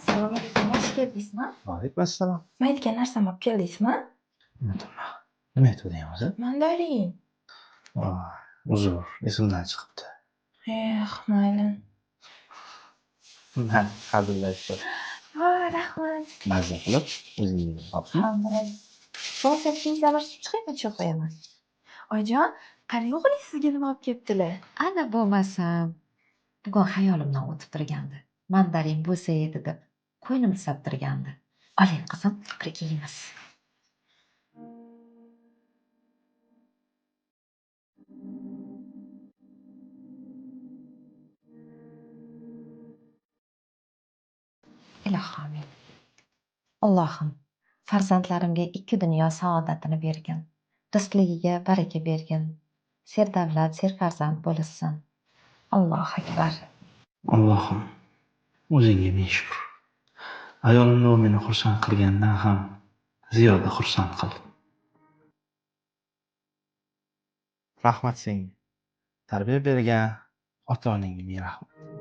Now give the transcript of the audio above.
Assalomu alaykum. Xush keldingizmi? Alaykum assalom. Men aytgan narsamni olib keldingizmi? Nima aytding o'zi? Mandarin. Uzr, esimdan chiqibdi. Mayli. Ha, hazillashib. Rahmat. Mazza qilib, o'zingiz olibmi? Bo'lsa pizzalar chiqaymi qo'yaman. Oyijon, qarang o'g'lingiz sizga nima olib kelibdilar? Ana bo'lmasam, bugun xayolimdan o'tib turgandi. Mandarin bo'lsa edi deb qo'ynim tisab turgandi. Oling qizim, birga yeymiz. Ilohim. Allohim, farzandlarimga ikki dunyo saodatini bergin. Rizqligiga baraka bergin. Serdavlat, serfarzand bo'lishsin. Allohu akbar. Allohim, o'zingga ming shukr. Ayolimni u meni xursand qilgandan ham ziyoda xursand qil. Rahmat senga. Tarbiya bergan ota-onangga ming rahmat.